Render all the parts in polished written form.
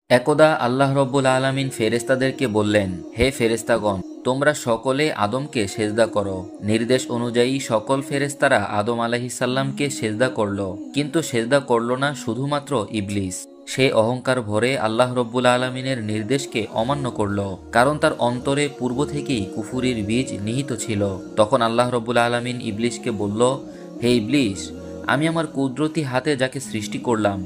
একদা আল্লাহ রব্বুল আলামিন ফেরেশতাদেরকে বললেন, হে ফেরেশতাগণ, তোমরা সকলে আদমকে সেজদা করো। নির্দেশ অনুযায়ী সকল ফেরেশতারা আদম আলাইহিসসালামকে সেজদা করল, কিন্তু সেজদা করল না শুধুমাত্র ইবলিস। সে অহংকার ভরে আল্লাহ রব্বুল আলামিনের নির্দেশকে অমান্য করল, কারণ তার অন্তরে পূর্ব থেকেই কুফুরির বীজ নিহিত ছিল। তখন আল্লাহ রব্বুল আলামিন ইবলিসকে বলল, হে ইবলিস, আমি আমার কুদরতি হাতে যাকে সৃষ্টি করলাম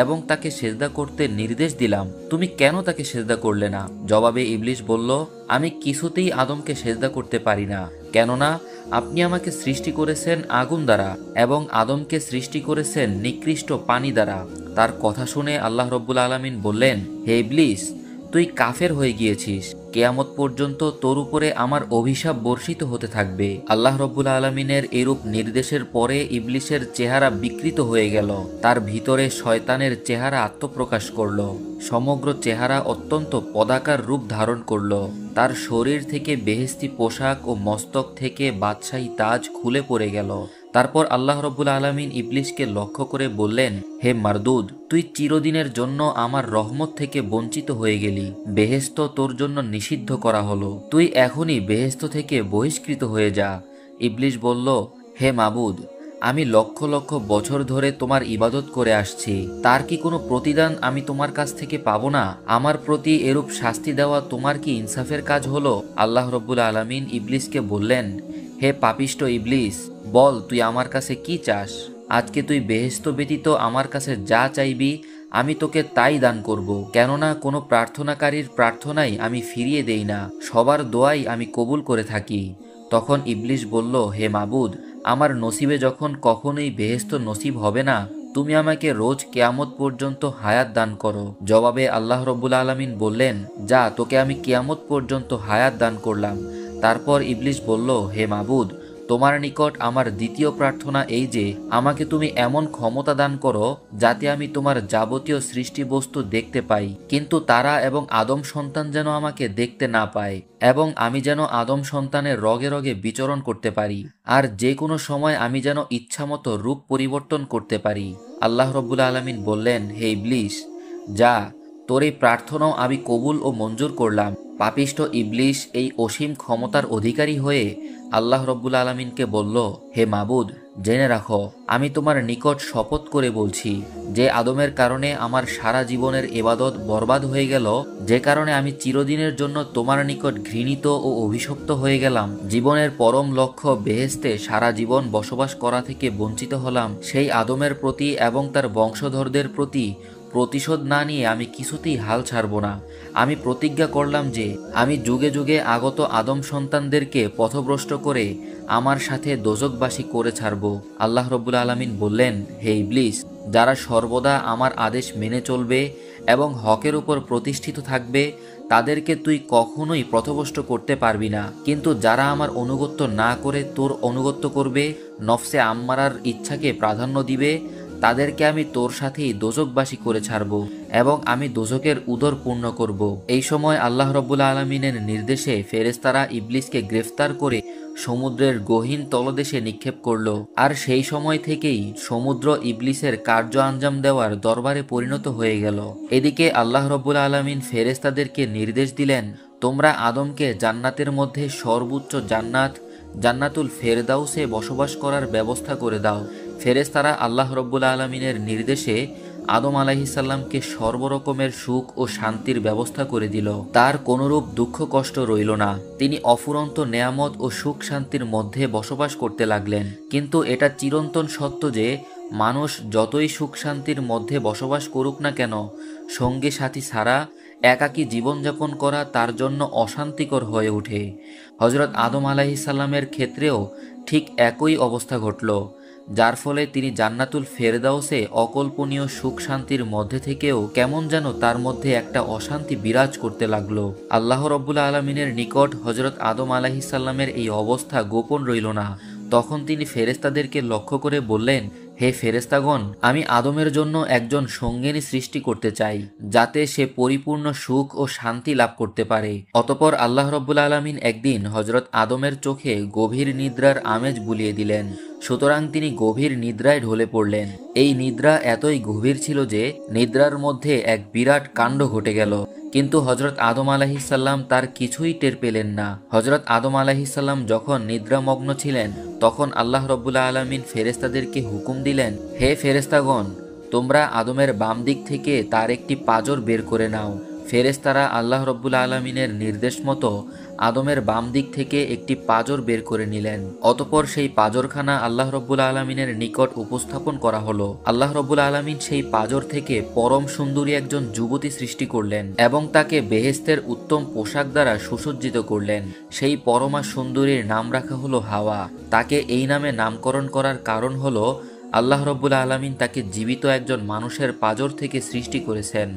এবং তাকে সেজদা করতে নির্দেশ দিলাম, তুমি কেন তাকে সেজদা করলে না? জবাবে ইবলিস বলল, আমি কিছুতেই আদমকে সেজদা করতে পারি না, কেননা আপনি আমাকে সৃষ্টি করেছেন আগুন দ্বারা এবং আদমকে সৃষ্টি করেছেন নিকৃষ্ট পানি দ্বারা। তার কথা শুনে আল্লাহ রব্বুল আলামিন বললেন, হে ইবলিস, তুই কাফের হয়ে গিয়েছিস, কেয়ামত পর্যন্ত তোর উপরে আমার অভিশাপ বর্ষিত হতে থাকবে। আল্লাহ রব্বুল আলামিনের এরূপ নির্দেশের পরে ইবলিসের চেহারা বিকৃত হয়ে গেল, তার ভিতরে শয়তানের চেহারা আত্মপ্রকাশ করল। সমগ্র চেহারা অত্যন্ত পদাকার রূপ ধারণ করল। তার শরীর থেকে বেহেশতি পোশাক ও মস্তক থেকে বাদশাহী তাজ খুলে পড়ে গেল। তারপর আল্লাহ রব্বুল আলামিন ইবলিসকে লক্ষ্য করে বললেন, হে মারদুদ, তুই চিরদিনের জন্য আমার রহমত থেকে বঞ্চিত হয়ে গেলি। বেহেশত তোর জন্য নিষিদ্ধ করা হলো, তুই এখনই বেহেশত থেকে বহিষ্কৃত হয়ে যা। ইবলিস বলল, হে মাবুদ, আমি লক্ষ লক্ষ বছর ধরে তোমার ইবাদত করে আসছি, তার কি কোনো প্রতিদান আমি তোমার কাছ থেকে পাবো না? আমার প্রতি এরূপ শাস্তি দেওয়া তোমার কি ইনসাফের কাজ হলো? আল্লাহ রব্বুল আলামিন ইবলিসকে বললেন, হে পাপিষ্ট ইবলিস, বল তুই আমার কাছে কি চাস? আজকে তুই বেহেশত ব্যতীত আমার কাছে যা চাইবি আমি তোকে তাই দান করব, কেননা কোনো প্রার্থনাকারীর প্রার্থনাই আমি ফিরিয়ে দেই না, সবার দোয়াই আমি কবুল করে থাকি। তখন ইবলিস বলল, হে মাবুদ, আমার নসিবে যখন কখনোই বেহেশত নসিব হবে না, তুমি আমাকে রোজ কিয়ামত পর্যন্ত হায়াত দান করো। জবাবে আল্লাহ রব্বুল আলামিন বললেন, যা, তোকে আমি কিয়ামত পর্যন্ত হায়াত দান করলাম। তারপর ইবলিস বলল, হে মাবুদ, তোমার নিকট আমার দ্বিতীয় প্রার্থনা এই যে আমাকে তুমি এমন ক্ষমতা দান করো যাতে আমি তোমার যাবতীয় সৃষ্টি বস্তু দেখতে পাই, কিন্তু তারা এবং আদম সন্তান যেন আমাকে দেখতে না পায়, এবং আমি যেন আদম সন্তানের রগে রগে বিচরণ করতে পারি, আর যে কোনো সময় আমি যেন ইচ্ছামতো রূপ পরিবর্তন করতে পারি। আল্লাহ রব্বুল আলামিন বললেন, হে ইবলিস, যা, তোর এই প্রার্থনাও আমি কবুল ও মঞ্জুর করলাম। পাপিষ্ট ইবলিস এই অসীম ক্ষমতার অধিকারী হয়ে আল্লাহ রব্বুল আলামিনকে বলল, হে মাবুদ, জেনে রাখো, আমি তোমার নিকট শপথ করে বলছি, যে আদমের কারণে আমার সারা জীবনের ইবাদত বরবাদ হয়ে গেল, যে কারণে আমি চিরদিনের জন্য তোমার নিকট ঘৃণিত ও অভিশপ্ত হয়ে গেলাম, জীবনের পরম লক্ষ্য বেহেশতে সারা জীবন বসবাস করা থেকে বঞ্চিত হলাম, সেই আদমের প্রতি এবং তার বংশধরদের প্রতি প্রতিশোধ না নিয়ে আমি কিছুতেই হাল ছাড়ব না। আমি প্রতিজ্ঞা করলাম যে আমি যুগে যুগে আগত আদম সন্তানদেরকে পথভ্রষ্ট করে আমার সাথে দোজকবাসী করে ছাড়ব। আল্লাহ রব্বুল আলামিন বললেন, হে ইবলিস, যারা সর্বদা আমার আদেশ মেনে চলবে এবং হকের উপর প্রতিষ্ঠিত থাকবে তাদেরকে তুই কখনোই পথভ্রষ্ট করতে পারবি না, কিন্তু যারা আমার অনুগত্য না করে তোর অনুগত্য করবে, নফসে আম্মারার ইচ্ছাকে প্রাধান্য দিবে, তাদেরকে আমি তোর সাথেই দোজকবাসী করে ছাড়ব এবং আমি দোজকের উদর পূর্ণ করব। এই সময় আল্লাহ রব্বুল আলামিনের নির্দেশে ফেরেশতারা ইবলিসকে গ্রেফতার করে সমুদ্রের গহীন তলদেশে নিক্ষেপ করল, আর সেই সময় থেকেই সমুদ্র ইবলিসের কার্য আঞ্জাম দেওয়ার দরবারে পরিণত হয়ে গেল। এদিকে আল্লাহ রব্বুল আলামিন ফেরেশতাদেরকে নির্দেশ দিলেন, তোমরা আদমকে জান্নাতের মধ্যে সর্বোচ্চ জান্নাত জান্নাতুল ফেরদাউসে বসবাস করার ব্যবস্থা করে দাও। ফেরেশতারা আল্লাহ রব্বুল আলামিনের নির্দেশে আদম আলাইহিসসালামকে সর্বরকমের সুখ ও শান্তির ব্যবস্থা করে দিল। তার কোনরূপ দুঃখ কষ্ট রইল না। তিনি অফুরন্ত নেয়ামত ও সুখ শান্তির মধ্যে বসবাস করতে লাগলেন। কিন্তু এটা চিরন্তন সত্য যে মানুষ যতই সুখ শান্তির মধ্যে বসবাস করুক না কেন, সঙ্গী সাথী ছাড়া একাকী জীবনযাপন করা তার জন্য অশান্তিকর হয়ে ওঠে। হযরত আদম আলাইহিসসালামের ক্ষেত্রেও ঠিক একই অবস্থা ঘটল, যার ফলে তিনি জান্নাতুল ফেরদাউসে অকল্পনীয় সুখ শান্তির মধ্যে থেকেও কেমন যেন তার মধ্যে একটা অশান্তি বিরাজ করতে লাগলো। আল্লাহ রব্বুল আলামিনের নিকট হযরত আদম আলাইহিসসালামের এই অবস্থা গোপন রইল না। তখন তিনি ফেরেশতাদেরকে লক্ষ্য করে বললেন, হে ফেরেশতাগণ, আমি আদমের জন্য একজন সঙ্গিনী সৃষ্টি করতে চাই, যাতে সে পরিপূর্ণ সুখ ও শান্তি লাভ করতে পারে। অতঃপর আল্লাহ রাব্বুল আলামিন একদিন হযরত আদমের চোখে গভীর নিদ্রার আমেজ বুলিয়ে দিলেন। সুতরাং তিনি গভীর নিদ্রায় ঢলে পড়লেন। এই নিদ্রা এতই গভীর ছিল যে নিদ্রার মধ্যে এক বিরাট কাণ্ড ঘটে গেল। কিন্তু হযরত আদম আলাইহিসসালাম তার কিছুই টের পেলেন না। হযরত আদম আলাইহিসসালাম যখন নিদ্রামগ্ন ছিলেন, তখন আল্লাহ রাব্বুল আলামিন ফেরেশতাদেরকে হুকুম দিলেন, হে ফেরেশতাগণ, তোমরা আদমের বাম দিক থেকে তার একটি পাঁজর বের করে নাও। ফেরেশতারা আল্লাহ রাব্বুল আলামিনের নির্দেশ মতো আদমের বাম দিক থেকে একটি পাঁজর বের করে নিলেন। অতঃপর সেই পাঁজরখানা আল্লাহ রাব্বুল আলামিনের নিকট উপস্থাপন করা হলো। আল্লাহ রাব্বুল আলামিন সেই পাঁজর থেকে পরম সুন্দরী একজন যুবতী সৃষ্টি করলেন এবং তাকে বেহেশতের উত্তম পোশাক দ্বারা সুসজ্জিত করলেন। সেই পরমা সুন্দরীর নাম রাখা হলো হাওয়া। তাকে এই নামে নামকরণ করার কারণ হলো আল্লাহ রাব্বুল আলামিন তাকে জীবিত একজন মানুষের পাঁজর থেকে সৃষ্টি করেছেন।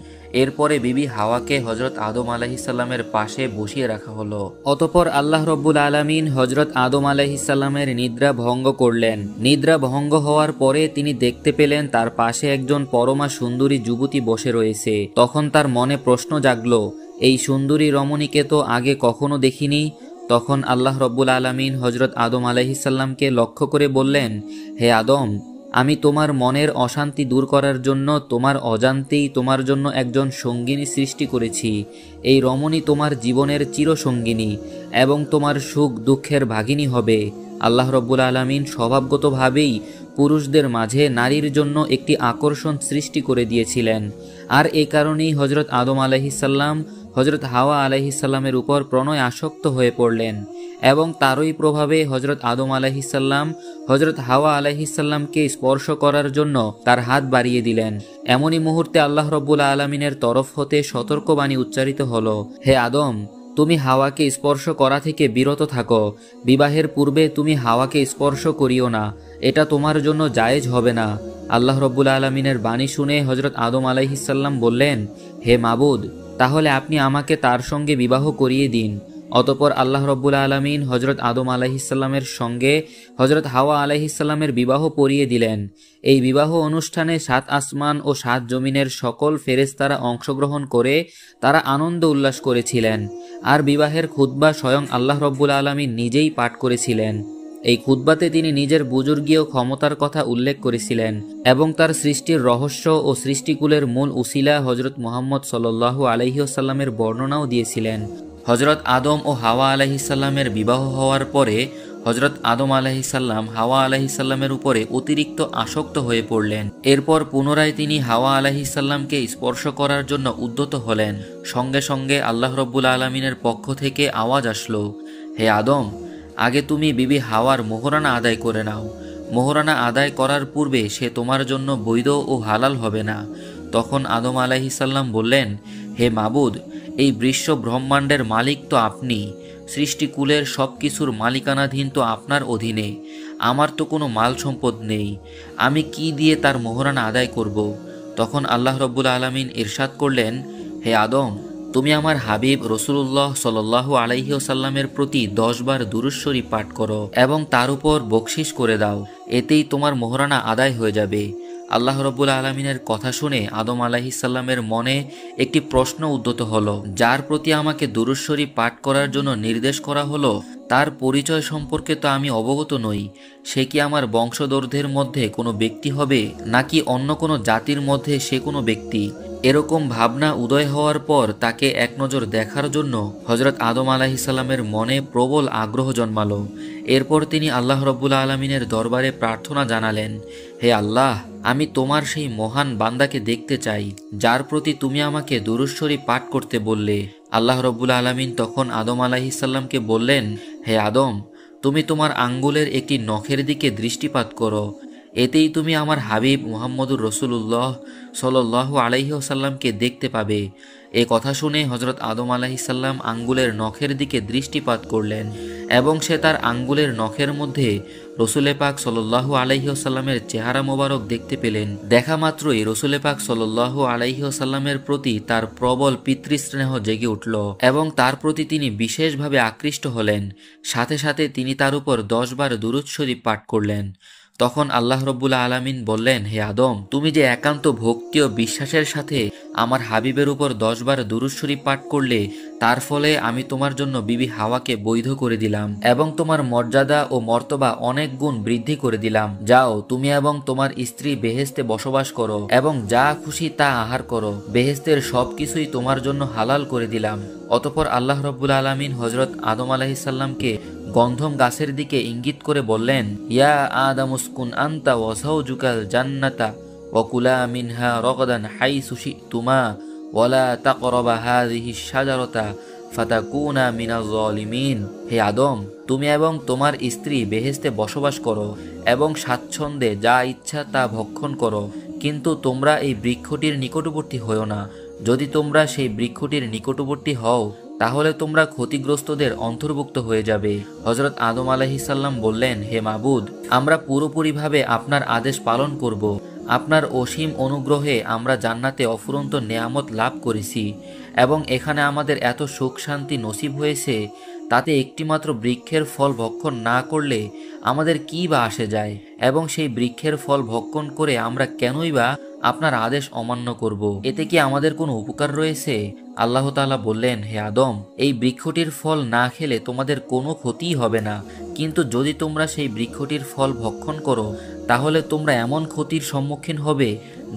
এরপরে বিবি হাওয়াকে হযরত আদম আলাইহিসসালামের পাশে বসিয়ে রাখা হলো। অতঃপর আল্লাহ রাব্বুল আলামিন হযরত আদম আলাইহিসসালামের নিদ্রা ভঙ্গ করলেন। নিদ্রা ভঙ্গ হওয়ার পরে তিনি দেখতে পেলেন তার পাশে একজন পরমা সুন্দরী যুবতী বসে রয়েছে। তখন তার মনে প্রশ্ন জাগলো, এই সুন্দরী রমণীকে তো আগে কখনো দেখিনি। তখন আল্লাহ রাব্বুল আলামিন হযরত আদম আলাইহিসসালামকে লক্ষ্য করে বললেন, হে আদম, আমি তোমার মনের অশান্তি দূর করার জন্য তোমার অজান্তেই তোমার জন্য একজন সঙ্গিনী সৃষ্টি করেছি। এই রমণী তোমার জীবনের চিরসঙ্গিনী এবং তোমার সুখ দুঃখের ভাগিনী হবে। আল্লাহ রাব্বুল আলামিন স্বভাবগতভাবেই পুরুষদের মাঝে নারীর জন্য একটি আকর্ষণ সৃষ্টি করে দিয়েছিলেন। আর এই কারণেই হযরত আদম আলাইহিসসালাম হযরত হাওয়া আলাইহিসসালামের উপর প্রণয় আসক্ত হয়ে পড়লেন এবং তারই প্রভাবে হযরত আদম আলাইহিসসালাম হযরত হাওয়া আলাইহিসসালামকে স্পর্শ করার জন্য তার হাত বাড়িয়ে দিলেন। এমনই মুহূর্তে আল্লাহ রাব্বুল আলামিনের তরফ হতে সতর্কবাণী উচ্চারিত হলো, হে আদম, তুমি হাওয়াকে স্পর্শ করা থেকে বিরত থাকো। বিবাহের পূর্বে তুমি হাওয়াকে স্পর্শ করিও না, এটা তোমার জন্য জায়েজ হবে না। আল্লাহ রাব্বুল আলামিনের বাণী শুনে হযরত আদম আলাইহিসসালাম বললেন, হে মাবুদ, তাহলে আপনি আমাকে তার সঙ্গে বিবাহ করিয়ে দিন। অতঃপর আল্লাহ রাব্বুল আলামিন হযরত আদম আলাইহিসসালামের সঙ্গে হযরত হাওয়া আলাইহিসসালামের বিবাহ পড়িয়ে দিলেন। এই বিবাহ অনুষ্ঠানে 7 আসমান ও 7 জমিনের সকল ফেরেশতারা অংশগ্রহণ করে তারা আনন্দ উল্লাস করেছিলেন। আর বিবাহের খুতবা স্বয়ং আল্লাহ রাব্বুল আলামিন নিজেই পাঠ করেছিলেন। এই খুতবাতে তিনি নিজের বুজুর্গীয় ক্ষমতার কথা উল্লেখ করেছিলেন এবং তার সৃষ্টির রহস্য ও সৃষ্টিকুলের মূল উসিলা হযরত মুহাম্মদ সাল্লাল্লাহু আলাইহি ওয়াসাল্লামের বর্ণনাও দিয়েছিলেন। হযরত আদম ও হাওয়া আলাইহিসসালামের বিবাহ হওয়ার পরে হযরত আদম আলাইহিসসালাম হাওয়া আলাইহিসসালামের উপরে অতিরিক্ত আসক্ত হয়ে পড়লেন। এরপর পুনরায় তিনি হাওয়া আলাইহিসসালামকে স্পর্শ করার জন্য উদ্যত হলেন। সঙ্গে সঙ্গে আল্লাহ রাব্বুল আলামিনের পক্ষ থেকে আওয়াজ আসলো, হে আদম, আগে তুমি বিবি হাওয়ার মোহরানা আদায় করে নাও। মোহরানা আদায় করার পূর্বে সে তোমার জন্য বৈধ ও হালাল হবে না। তখন আদম আলাইহিসসালাম বললেন, হে মাবুদ, এই বিশ্ব ব্রহ্মাণ্ডের মালিক তো আপনি, সৃষ্টিকুলের সব কিছুর মালিকানাধীন তো আপনার অধীনে। আমার তো কোনো মাল সম্পদ নেই, আমি কি দিয়ে তার মোহরানা আদায় করব? তখন আল্লাহ রাব্বুল আলামিন ইরশাদ করলেন, হে আদম, তুমি আমার হাবিব রাসূলুল্লাহ সাল্লাল্লাহু আলাইহি ওয়াসাল্লামের প্রতি 10 বার দুরূদ শরীফ পাঠ করো এবং তার উপর বকশিশ করে দাও, এতেই তোমার মোহরানা আদায় হয়ে যাবে। আল্লাহ রাব্বুল আলামিনের কথা শুনে আদম আলাইহিসসালামের মনে একটি প্রশ্ন উদ্যত হলো, যার প্রতি আমাকে দুরূদ শরীফ পাঠ করার জন্য নির্দেশ করা হলো, তার পরিচয় সম্পর্কে তো আমি অবগত নই। সে কি আমার বংশধরদের মধ্যে কোনো ব্যক্তি হবে, নাকি অন্য কোনো জাতির মধ্যে সে কোনো ব্যক্তি? এরকম ভাবনা উদয় হওয়ার পর তাকে এক নজর দেখার জন্য হযরত আদম আলাইহিসসালামের মনে প্রবল আগ্রহ জন্মালো। এরপর তিনি আল্লাহ রাব্বুল আলামিনের দরবারে প্রার্থনা জানালেন, হে আল্লাহ, আমি তোমার সেই মহান বান্দাকে দেখতে চাই, যার প্রতি তুমি আমাকে দুরূদ শরীফ পাঠ করতে বললে। আল্লাহ রাব্বুল আলামিন তখন আদম আলাইহিসসালামকে বললেন, হে আদম, তুমি তোমার আঙ্গুলের একটি নখের দিকে দৃষ্টিপাত করো, এতেই তুমি আমার হাবিব মুহাম্মদুর রাসূলুল্লাহ সাল্লাল্লাহু আলাইহি ওয়াসাল্লামকে দেখতে পাবে। এ কথা শুনে হযরত আদম আলাইহিসসালাম আঙ্গুলের নখের দিকে দৃষ্টিপাত করলেন এবং সে তার আঙ্গুলের নখের মধ্যে রসুলে পাক সাল্লাল্লাহু আলাইহি ওয়াসাল্লামের চেহারা মোবারক দেখতে পেলেন। দেখা মাত্রই রসুলে পাক সাল্লাল্লাহু আলাইহি ওয়াসাল্লামের প্রতি তার প্রবল পিতৃস্নেহ জেগে উঠল এবং তার প্রতি তিনি বিশেষভাবে আকৃষ্ট হলেন। সাথে সাথে তিনি তার উপর 10 বার দুরূদ শরীফ পাঠ করলেন। তখন আল্লাহ রব্বুল আলামিন বললেন, হে আদম, তুমি যে একান্ত ভক্তি ও বিশ্বাসের সাথে আমার হাবিবের উপর 10 বার দুরূদ শরীফ পাঠ করলে, তার ফলে আমি তোমার জন্য বিবি হাওয়াকে বৈধ করে দিলাম এবং তোমার মর্যাদা ও মর্তবা অনেক গুণ বৃদ্ধি করে দিলাম। যাও, তুমি এবং তোমার স্ত্রী বেহেশতে বসবাস করো এবং যা খুশি তা আহার করো। বেহেশতের সবকিছুই তোমার জন্য হালাল করে দিলাম। অতঃপর আল্লাহ রব্বুল আলামিন হযরত আদম আলাইহিস সালামকে গন্ধম গাছের দিকে ইঙ্গিত করে বললেন, ইয়া আদম উসকুন আনতা ওয়া যাওজুকাল জান্নাতা ওয়া কুলা মিনহা রাগাদান হাইসু শি'তুমা ওয়ালা তাকরাবা হাযিহিশ শাজারাতা ফাতাকুনা মিনাজ জালিমিন। হে আদম, তুমি এবং তোমার স্ত্রী বেহেশতে বসবাস করো এবং স্বাচ্ছন্দ্যে যা ইচ্ছা তা ভক্ষণ করো, কিন্তু তোমরা এই বৃক্ষটির নিকটবর্তী হও না। যদি তোমরা সেই বৃক্ষটির নিকটবর্তী হও, তাহলে তোমরা ক্ষতিগ্রস্তদের অন্তর্ভুক্ত হয়ে যাবে। হযরত আদম আলাইহিস সালাম বললেন, হে মাবুদ, আমরা পুরোপুরিভাবে আপনার আদেশ পালন করব। আপনার অসীম অনুগ্রহে আমরা জান্নাতে অফুরন্ত নেয়ামত লাভ করেছি এবং এখানে আমাদের এত সুখ শান্তি নসিব হয়েছে, তাতে একটিমাত্র বৃক্ষের ফল ভক্ষণ না করলে আমাদের কি বা আসে যায়, এবং সেই বৃক্ষের ফল ভক্ষণ করে আমরা কেনই বা আপনার আদেশ অমান্য করব? এতে কি আমাদের কোনো উপকার রয়েছে? আল্লাহ তাআলা বললেন, হে আদম, এই বৃক্ষটির ফল না খেলে তোমাদের কোনো ক্ষতিই হবে না, কিন্তু যদি তোমরা সেই বৃক্ষটির ফল ভক্ষণ করো, তাহলে তোমরা এমন ক্ষতির সম্মুখীন হবে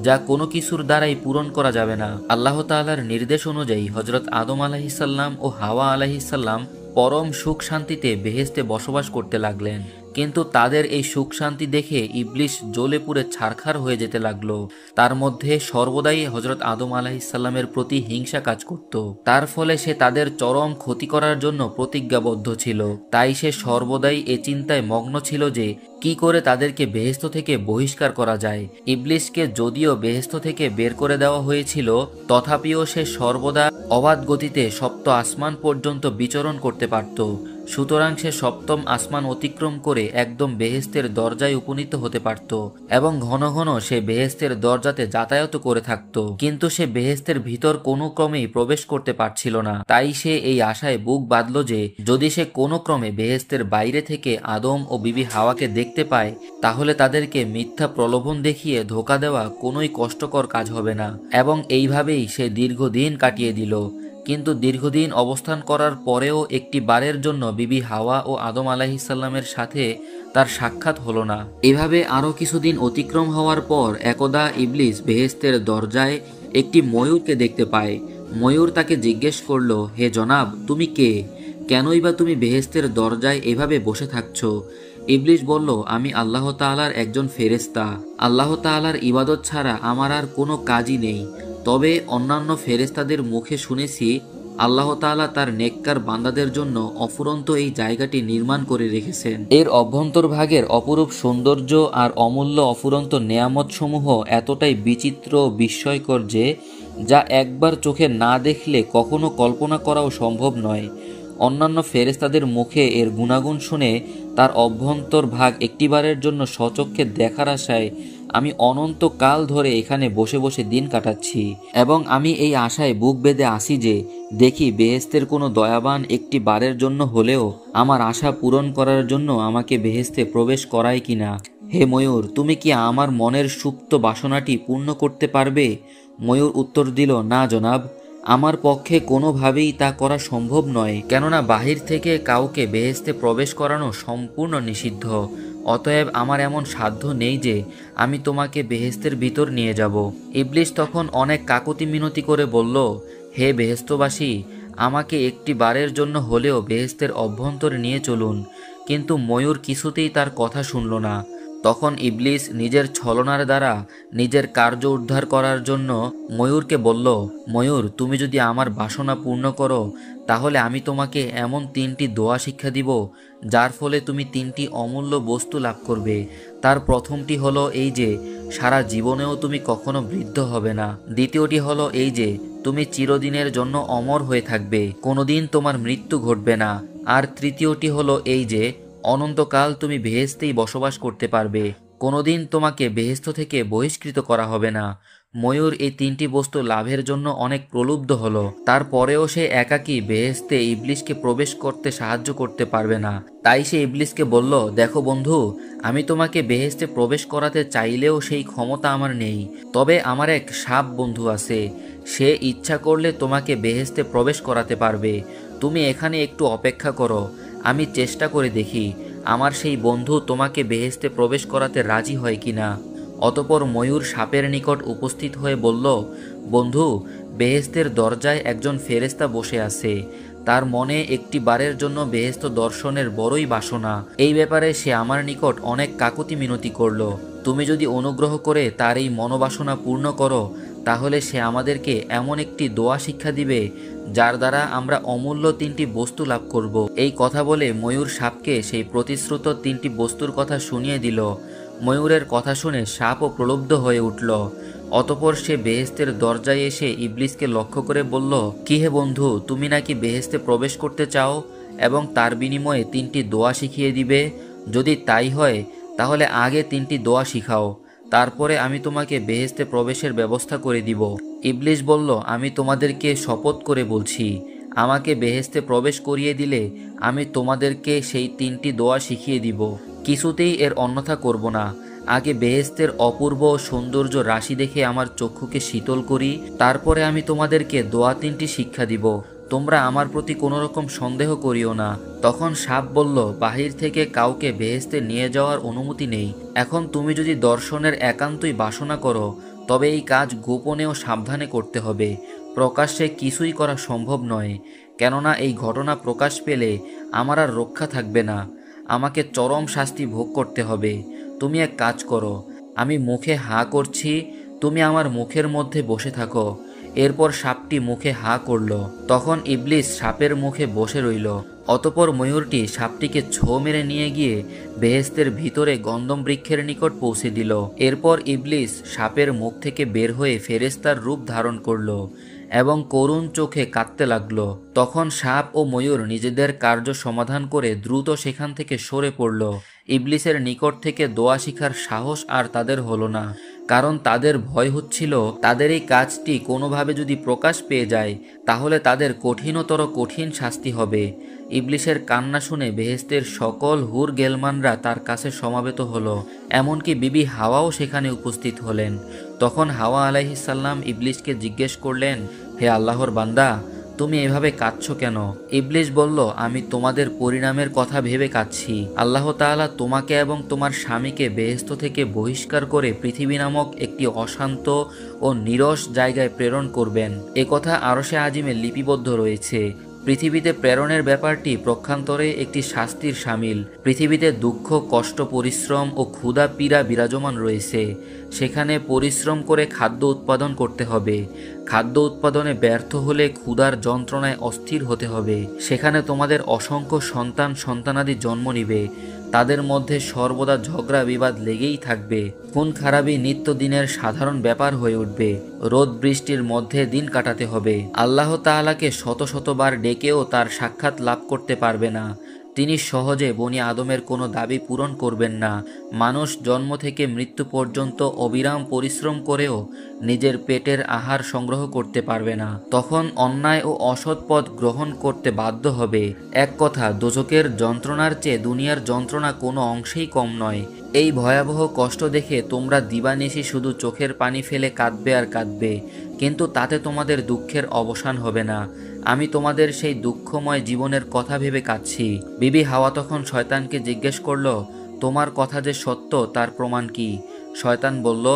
যা কোনো কিছুর দ্বারাই পূরণ করা যাবে না। আল্লাহ তাআলার নির্দেশ অনুযায়ী হযরত আদম আলাইহিস সালাম ও হাওয়া আলাইহিস সালাম পরম সুখ শান্তিতে বেহেশতে বসবাস করতে লাগলেন। কিন্তু তাদের এই সুখ শান্তি দেখে ইবলিশ জ্বলে পুড়ে ছারখার হয়ে যেতে লাগলো। তার মধ্যে সর্বদাই হযরত আদম আলাইহিস সালামের প্রতি হিংসা কাজ করত। তার ফলে সে তাদের চরম ক্ষতি করার জন্য প্রতিজ্ঞাবদ্ধ ছিল। তাই সে সর্বদাই এ চিন্তায় মগ্ন ছিল যে কি করে তাদেরকে বেহেশত থেকে বহিষ্কার করা যায়। ইবলিশকে যদিও বেহেশত থেকে বের করে দেওয়া হয়েছিল, তথাপিও সে সর্বদা অবাধ গতিতে সপ্ত আসমান পর্যন্ত বিচরণ করতে পারত। সুতরাং সে সপ্তম আসমান অতিক্রম করে একদম বেহেশতের দরজায় উপনীত হতে পারত এবং ঘন ঘন সে বেহেশতের দরজাতে যাতায়াত করে থাকত। কিন্তু সে বেহেশতের ভিতর কোনো ক্রমেই প্রবেশ করতে পারছিল না। তাই সে এই আশায় বুক বাঁধল যে যদি সে কোনো ক্রমে বেহেশতের বাইরে থেকে আদম ও বিবি হাওয়াকে দেখতে পায়, তাহলে তাদেরকে মিথ্যা প্রলোভন দেখিয়ে ধোঁকা দেওয়া কোনোই কষ্টকর কাজ হবে না, এবং এইভাবেই সে দীর্ঘদিন কাটিয়ে দিল। কিন্তু দীর্ঘদিন অবস্থান করার পরেও একটি বারের জন্য বিবি হাওয়া ও আদম আলাইহিস সালামের সাথে তার সাক্ষাৎ হলো না। এভাবে আরও কিছুদিন অতিক্রম হওয়ার পর একদা ইবলিস বেহেশতের দরজায় একটি ময়ূরকে দেখতে পায়। ময়ূর তাকে জিজ্ঞেস করল, হে জনাব, তুমি কে? কেনই বা তুমি বেহেশতের দরজায় এভাবে বসে থাকছ? ইবলিস বলল, আমি আল্লাহ তাআলার একজন ফেরেশতা। আল্লাহ তাআলার ইবাদত ছাড়া আমার আর কোনো কাজই নেই। তবে অন্যান্য ফেরেশতাদের মুখে শুনেছি আল্লাহ তাআলা তার নেককার বান্দাদের জন্য অফুরন্ত এই জায়গাটি নির্মাণ করে রেখেছেন। এর অভ্যন্তরভাগের অপরূপ সৌন্দর্য আর অমূল্য অফুরন্ত নেয়ামত সমূহ এতটাই বিচিত্র বিস্ময়কর যে যা একবার চোখে না দেখলে কখনো কল্পনা করাও সম্ভব নয়। অন্যান্য ফেরেশতাদের মুখে এর গুণাগুণ শুনে তার অভ্যন্তরভাগ একটিবারের জন্য স্বচক্ষে দেখার আশায় আমি অনন্তকাল ধরে এখানে বসে বসে দিন কাটাচ্ছি, এবং আমি এই আশায় বুক বেঁধে আসি যে দেখি বেহেশতের কোনো দয়াবান একটি বারের জন্য হলেও আমার আশা পূরণ করার জন্য আমাকে বেহেশতে প্রবেশ করায় কিনা। হে ময়ূর, তুমি কি আমার মনের সুপ্ত বাসনাটি পূর্ণ করতে পারবে? ময়ূর উত্তর দিল, না জনাব, আমার পক্ষে কোনোভাবেই তা করা সম্ভব নয়, কেননা বাহির থেকে কাউকে বেহেশতে প্রবেশ করানো সম্পূর্ণ নিষিদ্ধ। অতএব আমার এমন সাধ্য নেই যে আমি তোমাকে বেহেশতের ভিতর নিয়ে যাব। ইবলিস তখন অনেক কাকুতি মিনতি করে বলল, হে বেহেশতবাসী, আমাকে একটি বারের জন্য হলেও বেহেশতের অভ্যন্তরে নিয়ে চলুন। কিন্তু ময়ূর কিছুতেই তার কথা শুনল না। তখন ইবলিস নিজের ছলনার দ্বারা নিজের কার্য উদ্ধার করার জন্য ময়ূরকে বলল, ময়ূর, তুমি যদি আমার বাসনা পূর্ণ করো, তাহলে আমি তোমাকে এমন 3টি দোয়া শিক্ষা দিব যার ফলে তুমি 3টি অমূল্য বস্তু লাভ করবে। তার প্রথমটি হলো এই যে সারা জীবনেও তুমি কখনো বৃদ্ধ হবে না। দ্বিতীয়টি হলো এই যে তুমি চিরদিনের জন্য অমর হয়ে থাকবে, কোনোদিন তোমার মৃত্যু ঘটবে না। আর তৃতীয়টি হলো এই যে অনন্তকাল তুমি বেহেশতেই বসবাস করতে পারবে, কোনোদিন তোমাকে বেহেশত থেকে বহিষ্কৃত করা হবে না। ময়ূর এই তিনটি বস্তু লাভের জন্য অনেক প্রলুব্ধ হলো। তারপরেও সে একাকী বেহেশতে ইবলিসকে প্রবেশ করতে সাহায্য করতে পারবে না। তাই সে ইবলিসকে বলল, দেখো বন্ধু, আমি তোমাকে বেহেশতে প্রবেশ করাতে চাইলেও সেই ক্ষমতা আমার নেই। তবে আমার এক সাপ বন্ধু আছে, সে ইচ্ছা করলে তোমাকে বেহেশতে প্রবেশ করাতে পারবে। তুমি এখানে একটু অপেক্ষা করো, আমি চেষ্টা করে দেখি আমার সেই বন্ধু তোমাকে বেহেশতে প্রবেশ করাতে রাজি হয় কিনা। অতপর ময়ূর সাপের নিকট উপস্থিত হয়ে বলল, বন্ধু, বেহেশতের দরজায় একজন ফেরেশতা বসে আছে। তার মনে একটি বারের জন্য বেহেশত দর্শনের বড়ই বাসনা। এই ব্যাপারে সে আমার নিকট অনেক কাকুতি মিনতি করল। তুমি যদি অনুগ্রহ করে তার এই মনোবাসনা পূর্ণ করো, তাহলে সে আমাদেরকে এমন একটি দোয়া শিক্ষা দিবে যার দ্বারা আমরা অমূল্য তিনটি বস্তু লাভ করব। এই কথা বলে ময়ূর সাপকে সেই প্রতিশ্রুত তিনটি বস্তুর কথা শুনিয়ে দিল। ময়ূরের কথা শুনে সাপও প্রলুব্ধ হয়ে উঠল। অতপর সে বেহেশতের দরজায় এসে ইবলিসকে লক্ষ্য করে বলল, কি হে বন্ধু, তুমি নাকি বেহেশতে প্রবেশ করতে চাও এবং তার বিনিময়ে তিনটি দোয়া শিখিয়ে দিবে? যদি তাই হয় তাহলে আগে তিনটি দোয়া শিখাও, তারপরে আমি তোমাকে বেহেশতে প্রবেশের ব্যবস্থা করে দিব। ইবলিস বলল, আমি তোমাদেরকে শপথ করে বলছি, আমাকে বেহেশতে প্রবেশ করিয়ে দিলে আমি তোমাদেরকে সেই তিনটি দোয়া শিখিয়ে দিব। কিছুতেই এর অন্যথা করব না। আগে বেহেশতের অপূর্ব সৌন্দর্য রাশি দেখে আমার চক্ষুকে শীতল করি, তারপরে আমি তোমাদেরকে দোয়া তিনটি শিক্ষা দিব। তোমরা আমার প্রতি কোনো রকম সন্দেহ করিও না। তখন সাপ বলল, বাহির থেকে কাউকে বেহেশতে নিয়ে যাওয়ার অনুমতি নেই। এখন তুমি যদি দর্শনের একান্তই বাসনা করো, তবে এই কাজ গোপনে ও সাবধানে করতে হবে। প্রকাশ্যে কিছুই করা সম্ভব নয়, কেননা এই ঘটনা প্রকাশ পেলে আমার আর রক্ষা থাকবে না। আমাকে চরম শাস্তি ভোগ করতে হবে। তুমি এক কাজ করো, আমি মুখে হাঁ করছি, তুমি আমার মুখের মধ্যে বসে থাকো। এরপর সাপটি মুখে হাঁ করল। তখন ইবলিস সাপের মুখে বসে রইল। অতপর ময়ূরটি সাপটিকে ছো মেরে নিয়ে গিয়ে বেহেশতের ভিতরে গন্ধম বৃক্ষের নিকট পৌঁছে দিল। এরপর ইবলিস সাপের মুখ থেকে বের হয়ে ফেরেশতার রূপ ধারণ করল এবং করুণ চোখে কাঁদতে লাগলো। তখন সাপ ও ময়ূর নিজেদের কার্য সমাধান করে দ্রুত সেখান থেকে সরে পড়ল। ইবলিসের নিকট থেকে দোয়া শিখার সাহস আর তাদের হলো না, কারণ তাদের ভয় হচ্ছিল তাদের এই কাজটি কোনোভাবে যদি প্রকাশ পেয়ে যায় তাহলে তাদের কঠিনতর কঠিন শাস্তি হবে। ইবলিসের কান্না শুনে বেহেশতের সকল হুর গেলমানরা তার কাছে সমাবেত হলো, এমনকি বিবি হাওয়াও সেখানে উপস্থিত হলেন। তখন হাওয়া আলাইহিসসালাম ইবলিসকে জিজ্ঞেস করলেন, হে আল্লাহর বান্দা, তুমি এভাবে কাঁদছো কেন? ইবলিস বলল, আমি তোমাদের পরিণামের কথা ভেবে কাঁদছি। আল্লাহ তাআলা তোমাকে এবং তোমার স্বামীকে বেহেশত থেকে বহিষ্কার করে পৃথিবী নামক একটি অশান্ত ও নিরস জায়গায় প্রেরণ করবেন। এ কথা আরশে আজিমে লিপিবদ্ধ রয়েছে। পৃথিবীতে প্রেরণের ব্যাপারটি প্রক্ষান্তরে একটি শাস্তির শামিল। পৃথিবীতে দুঃখ, কষ্ট, পরিশ্রম ও ক্ষুধা পীড়া বিরাজমান রয়েছে। সেখানে পরিশ্রম করে খাদ্য উৎপাদন করতে হবে। খাদ্য উৎপাদনে ব্যর্থ হলে ক্ষুধার যন্ত্রণায় অস্থির হতে হবে। সেখানে তোমাদের অসংখ্য সন্তানাদি জন্ম নিবে। তাদের মধ্যে সর্বদা ঝগড়া বিবাদ লেগেই থাকবে। খুন খারাপি নিত্যদিনের সাধারণ ব্যাপার হয়ে উঠবে। রোদ বৃষ্টির মধ্যে দিন কাটাতে হবে। আল্লাহ তাআলাকে শত শতবার ডেকেও তার সাক্ষাৎ লাভ করতে পারবে না। তিনি সহজে বনি আদমের কোনো দাবি পূরণ করবেন না। মানুষ জন্ম থেকে মৃত্যু পর্যন্ত অবিরাম পরিশ্রম করেও নিজের পেটের আহার সংগ্রহ করতে পারবে না। তখন অন্যায় ও অসৎ পথ গ্রহণ করতে বাধ্য হবে। এক কথা, দোজখের যন্ত্রণার চেয়ে দুনিয়ার যন্ত্রণা কোনো অংশেই কম নয়। এই ভয়াবহ কষ্ট দেখে তোমরা দিবানিশি শুধু চোখের পানি ফেলে কাঁদবে আর কাঁদবে, কিন্তু তাতে তোমাদের দুঃখের অবসান হবে না। আমি তোমাদের সেই দুঃখময় জীবনের কথা ভেবে কাঁদছি। বিবি হাওয়া তখন শয়তানকে জিজ্ঞেস করল, তোমার কথা যে সত্য তার প্রমাণ কি? শয়তান বলল,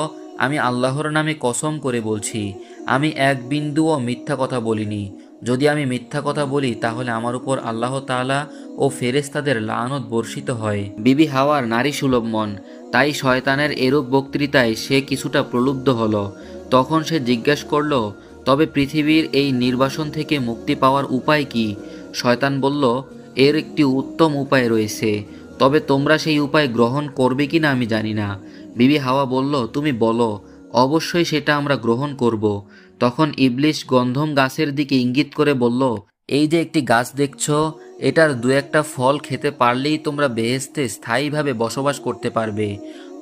আমি আল্লাহর নামে কসম করে বলছি, আমি এক বিন্দুও মিথ্যা কথা বলিনি। যদি আমি মিথ্যা কথা বলি তাহলে আমার উপর আল্লাহ তাআলা ও ফেরেশতাদের লানত বর্ষিত হয়। বিবি হাওয়ার নারী সুলভ মন, তাই শয়তানের এরূপ বক্তৃতায় সে কিছুটা প্রলুব্ধ হলো। তখন সে জিজ্ঞেস করল, তবে পৃথিবীর এই নির্বাসন থেকে মুক্তি পাওয়ার উপায় কি? শয়তান বলল, এর একটি উত্তম উপায় রয়েছে, তবে তোমরা সেই উপায় গ্রহণ করবে কি না আমি জানি না। বিবি হাওয়া বলল, তুমি বলো, অবশ্যই সেটা আমরা গ্রহণ করব। তখন ইবলিস গন্ধম গাছের দিকে ইঙ্গিত করে বলল, এই যে একটি গাছ দেখছো, এটার দু একটা ফল খেতে পারলেই তোমরা বেহেশতে স্থায়ীভাবে বসবাস করতে পারবে।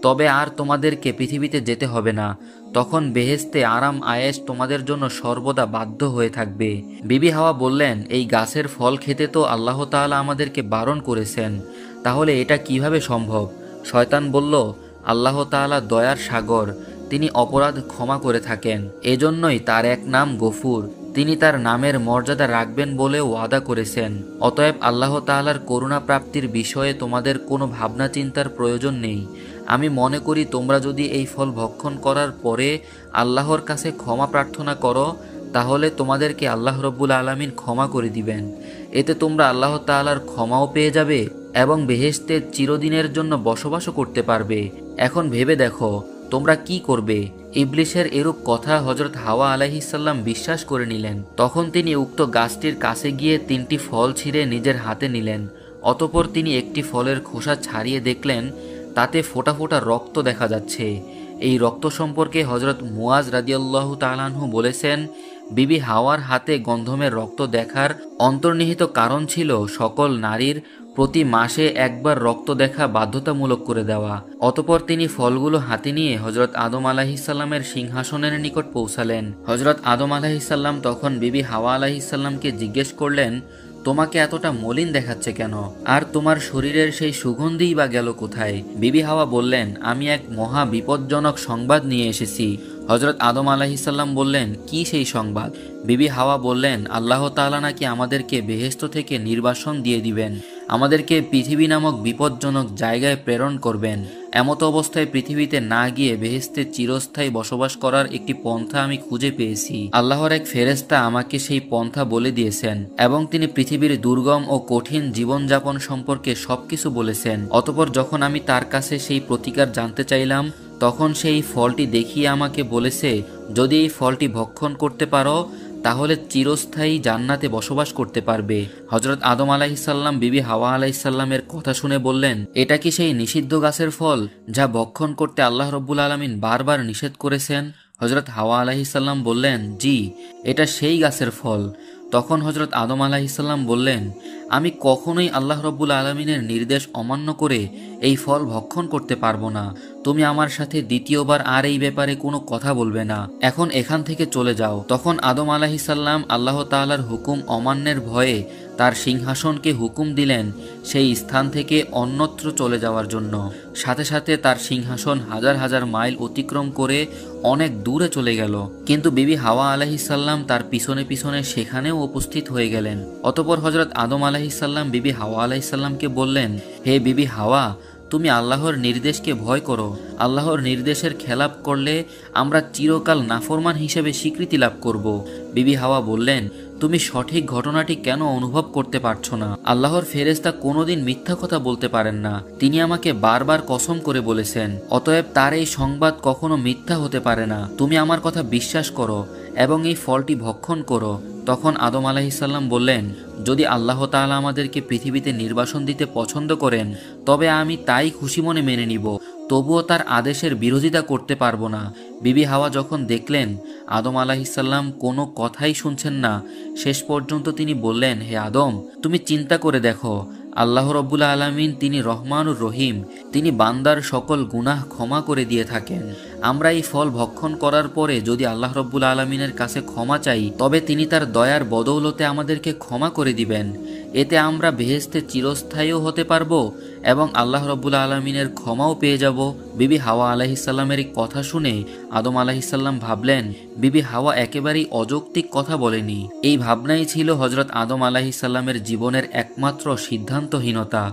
তবে আর তোমাদেরকে পৃথিবীতে যেতে হবে না। তখন বেহেশতে আরাম আয়েশ তোমাদের জন্য সর্বদা বাধ্য হয়ে থাকবে। বিবি হাওয়া বললেন, এই গাছের ফল খেতে তো আল্লাহ তাআলা আমাদেরকে বারণ করেছেন, তাহলে এটা কিভাবে সম্ভব? শয়তান বলল, আল্লাহ তাআলা দয়ার সাগর, তিনি অপরাধ ক্ষমা করে থাকেন, এজন্যই তার এক নাম গফুর। তিনি তার নামের মর্যাদা রাখবেন বলে ওয়াদা করেছেন। অতএব আল্লাহ তাআলার করুণা প্রাপ্তির বিষয়ে তোমাদের কোনো ভাবনা চিন্তার প্রয়োজন নেই। আমি মনে করি তোমরা যদি এই ফল ভক্ষণ করার পরে আল্লাহর কাছে ক্ষমা প্রার্থনা করো, তাহলে তোমাদেরকে আল্লাহ রব্বুল আলামিন ক্ষমা করে দিবেন। এতে তোমরা আল্লাহ তাআলার ক্ষমাও পেয়ে যাবে এবং বেহেশতে চিরদিনের জন্য বসবাসও করতে পারবে। এখন ভেবে দেখো তোমরা কি করবে। ইবলিশের এরূপ কথা হযরত হাওয়া আলাইহিস সালাম বিশ্বাস করে নিলেন। তখন তিনি উক্ত গাছটির কাছে গিয়ে 3টি ফল ছিঁড়ে নিজের হাতে নিলেন। অতঃপর তিনি একটি ফলের খোসা ছাড়িয়ে দেখলেন তাতে ফোঁটা ফোঁটা রক্ত দেখা যাচ্ছে। এই রক্ত সম্পর্কে হযরত মুয়াজ রাদিয়াল্লাহু তাআলা আনহু বলেছেন, বিবি হাওয়ার হাতে গন্ধমের রক্ত দেখার অন্তর্নিহিত কারণ ছিল সকল নারীর প্রতি মাসে একবার রক্ত দেখা বাধ্যতামূলক করে দেওয়া। অতঃপর তিনি ফলগুলো হাতে নিয়ে হযরত আদম আলাইহিস সালামের সিংহাসনের নিকট পৌঁছালেন। হযরত আদম আলাইহিস সালাম তখন বিবি হাওয়া আলাইহিস সালামকে জিজ্ঞেস করলেন, তোমাকে এতটা মলিন দেখাচ্ছে কেন? আর তোমার শরীরের সেই সুগন্ধিই বা গেল কোথায়? বিবি হাওয়া বললেন, আমি এক মহা বিপজ্জনক সংবাদ নিয়ে এসেছি। হযরত আদম আলাইহিস সালাম বললেন, কি সেই সংবাদ? বিবি হাওয়া বললেন, আল্লাহ তাআলা নাকি আমাদেরকে বেহেশত থেকে নির্বাসন দিয়ে দিবেন, আমাদেরকে পৃথিবী নামক বিপজ্জনক জায়গায় প্রেরণ করবেন। এমত অবস্থায় পৃথিবীতে না গিয়ে বেহেশতে চিরস্থায়ী বসবাস করার একটি পন্থা আমি খুঁজে পেয়েছি। আল্লাহর এক ফেরেশতা আমাকে সেই পন্থা বলে দিয়েছেন এবং তিনি পৃথিবীর দুর্গম ও কঠিন জীবনযাপন সম্পর্কে সবকিছু বলেছেন। অতঃপর যখন আমি তার কাছে সেই প্রতিকার জানতে চাইলাম, তখন সেই ফলটি দেখিয়ে আমাকে বলেছে, যদি এই ফলটি ভক্ষণ করতে পারো তাহলে চিরস্থায়ী জান্নাতে বসবাস করতে পারবে। হযরত আদম আলাইহিস সালাম বিবি হাওয়া আলাইহিস সালামের কথা শুনে বললেন, এটা কি সেই নিষিদ্ধ গাছের ফল যা ভক্ষণ করতে আল্লাহ রব্বুল আলামিন বারবার নিষেধ করেছেন? হযরত হাওয়া আলাইহিস সালাম বললেন, জি, এটা সেই গাছের ফল। তখন হযরত আদম আলাইহিস সালাম বললেন, আমি কখনোই আল্লাহ রব্বুল আলামিনের নির্দেশ অমান্য করে এই ফল ভক্ষণ করতে পারবো না। তুমি আমার সাথে দ্বিতীয়বার আর এই ব্যাপারে কোনো কথা বলবে না। এখন এখান থেকে চলে যাও। তখন আদম আলাইহিস সালাম আল্লাহ তাআলার হুকুম অমান্যের ভয়ে তার সিংহাসনকে হুকুম দিলেন সেই স্থান থেকে অন্যত্র চলে যাওয়ার জন্য। সাথে সাথে তার সিংহাসন হাজার হাজার মাইল অতিক্রম করে অনেক দূরে চলে গেল। কিন্তু বিবি হাওয়া আলাইহিস সালাম তার পিছনে পিছনে সেখানেও উপস্থিত হয়ে গেলেন। অতঃপর হযরত আদম আলাইহিস সালাম বিবি হাওয়া আলাইহিস সালামকে বললেন, হে বিবি হাওয়া, তুমি আল্লাহর নির্দেশকে ভয় করো। আল্লাহর নির্দেশের খেলাপ করলে আমরা চিরকাল নাফরমান হিসেবে স্বীকৃতি লাভ করব। বিবি হাওয়া বললেন, তুমি সঠিক ঘটনাটি কেন অনুভব করতে পারছো না? আল্লাহর ফেরেশতা কোনোদিন মিথ্যা কথা বলতে পারেন না। তিনি আমাকে বারবার কসম করে বলেছেন, অতএব তার এই সংবাদ কখনো মিথ্যা হতে পারে না। তুমি আমার কথা বিশ্বাস করো এবং এই ফলটি ভক্ষণ করো। তখন আদম আলাইহিস সালাম বললেন, যদি আল্লাহ তাআলা আমাদেরকে পৃথিবীতে নির্বাসন দিতে পছন্দ করেন তবে আমি তাই খুশি মনে মেনে নিব, তবুও তার আদেশের বিরোধিতা করতে পারবো না। বিবি হাওয়া যখন দেখলেন আদম আলাইহিস সালাম কোনো কথাই শুনছেন না, শেষ পর্যন্ত তিনি বললেন, হে আদম, তুমি চিন্তা করে দেখো, আল্লাহ রব্বুল আলামিন তিনি রহমানুর রহিম, তিনি বান্দার সকল গুনাহ ক্ষমা করে দিয়ে থাকেন। আমরা এই ফল ভক্ষণ করার পরে যদি আল্লাহ রব্বুল আলামিনের কাছে ক্ষমা চাই তবে তিনি তার দয়ার বদৌলতে আমাদেরকে ক্ষমা করে দিবেন। এতে আমরা বেহেশতে চিরস্থায়ীও হতে পারবো এবং আল্লাহ রব্বুল আলামিনের ক্ষমাও পেয়ে যাব। বিবি হাওয়া আলাইহিস সালামের কথা শুনে আদম আলাইহিস সালাম ভাবলেন, বিবি হাওয়া একেবারেই অযৌক্তিক কথা বলেনি। এই ভাবনাই ছিল হযরত আদম আলাইহিস সালামের জীবনের একমাত্র সিদ্ধান্তহীনতা।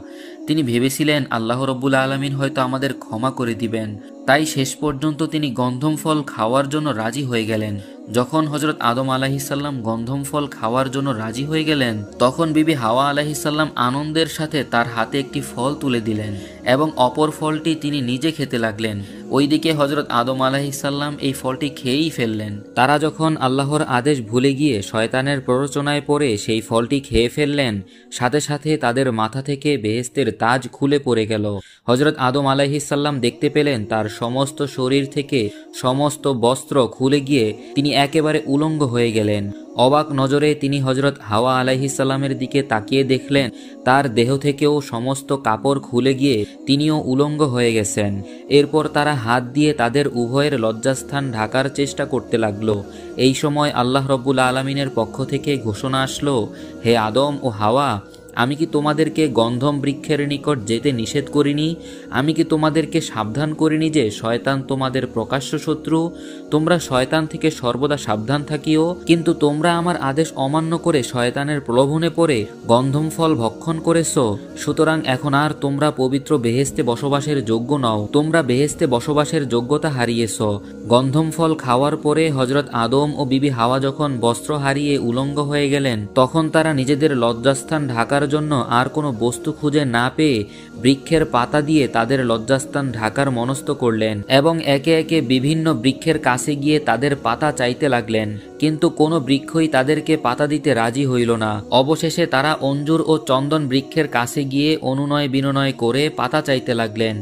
তিনি ভেবেছিলেন আল্লাহ রব্বুল আলামিন হয়তো আমাদের ক্ষমা করে দিবেন, তাই শেষ পর্যন্ত তিনি গন্ধম ফল খাওয়ার জন্য রাজি হয়ে গেলেন। যখন হযরত আদম আলাইহিস সালাম গন্ধম ফল খাওয়ার জন্য রাজি হয়ে গেলেন তখন বিবি হাওয়া আলাইহিস সালাম আনন্দের সাথে তার হাতে একটি ফল তুলে দিলেন এবং অপর ফলটি তিনি নিজে খেতে লাগলেন। ওইদিকে হযরত আদম আলাইহিস সালাম এই ফলটি খেয়েই ফেললেন। তারা যখন আল্লাহর আদেশ ভুলে গিয়ে শয়তানের প্ররোচনায় পড়ে সেই ফলটি খেয়ে ফেললেন, সাথে সাথে তাদের মাথা থেকে বেহেশতের তাজ খুলে পড়ে গেল। হযরত আদম আলাইহিস সালাম দেখতে পেলেন তার সমস্ত শরীর থেকে সমস্ত বস্ত্র খুলে গিয়ে তিনি একেবারে উলঙ্গ হয়ে গেলেন। অবাক নজরে তিনি হজরত হাওয়া আলাইহিসসালামের দিকে তাকিয়ে দেখলেন তার দেহ থেকেও সমস্ত কাপড় খুলে গিয়ে তিনিও উলঙ্গ হয়ে গেছেন। এরপর তারা হাত দিয়ে তাদের উভয়ের লজ্জাস্থান ঢাকার চেষ্টা করতে লাগলো। এই সময় আল্লাহ রব্বুল আলমিনের পক্ষ থেকে ঘোষণা আসলো, হে আদম ও হাওয়া, আমি কি তোমাদেরকে গন্ধম বৃক্ষের নিকট যেতে নিষেধ করিনি? আমি কি তোমাদেরকে সাবধান করিনি যে শয়তান তোমাদের প্রকাশ্য শত্রু? তোমরা শয়তান থেকে সর্বদা সাবধান থাকিও। কিন্তু তোমরা আমার আদেশ অমান্য করে শয়তানের প্রলোভনে পড়ে গন্ধম ফল ভক্ষণ করেছ। সুতরাং এখন আর তোমরা পবিত্র বেহেশতে বসবাসের যোগ্য নও, তোমরা বেহেশতে বসবাসের যোগ্যতা হারিয়েছ। গন্ধম ফল খাওয়ার পরে হজরত আদম ও বিবি হাওয়া যখন বস্ত্র হারিয়ে উলঙ্গ হয়ে গেলেন, তখন তারা নিজেদের লজ্জাস্থান ঢাকার জন্য আর কোনো বস্তু খুঁজে না পেয়ে বৃক্ষের পাতা দিয়ে তাদের লজ্জাস্থান ঢাকার মনস্থ করলেন এবং একে একে বিভিন্ন বৃক্ষের কাছে গিয়ে তাদের পাতা চাইতে লাগলেন। কিন্তু কোনো বৃক্ষই তাদেরকে পাতা দিতে রাজি হইল না। অবশেষে তারা অঞ্জুর ও চন্দন বৃক্ষের কাছে গিয়ে অনুনয় বিনয় করে পাতা চাইতে লাগলেন।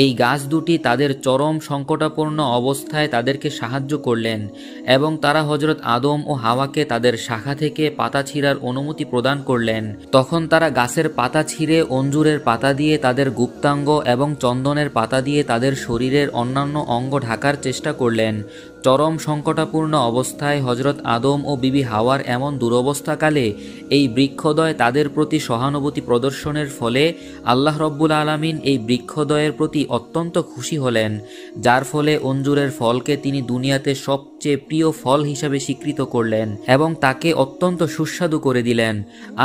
এই গাছ দুটি তাদের চরম সংকটাপন্ন অবস্থায় তাদেরকে সাহায্য করলেন এবং তারা হজরত আদম ও হাওয়াকে তাদের শাখা থেকে পাতা ছিঁড়ার অনুমতি প্রদান করলেন। তখন তারা গাছের পাতা ছিঁড়ে অঞ্জুরের পাতা দিয়ে তাদের গুপ্তাঙ্গ এবং চন্দনের পাতা দিয়ে তাদের শরীরের অন্যান্য অঙ্গ ঢাকার চেষ্টা করলেন। চরম সংকটাপূর্ণ অবস্থায় হজরত আদম ও বিবি হাওয়ার এমন দুরবস্থাকালে এই বৃক্ষদ্বয় তাদের প্রতি সহানুভূতি প্রদর্শনের ফলে আল্লাহ রব্বুল আলামিন এই বৃক্ষদ্বয়ের প্রতি অত্যন্ত খুশি হলেন, যার ফলে অঞ্জুরের ফলকে তিনি দুনিয়াতে সবচেয়ে প্রিয় ফল হিসাবে স্বীকৃত করলেন এবং তাকে অত্যন্ত সুস্বাদু করে দিলেন।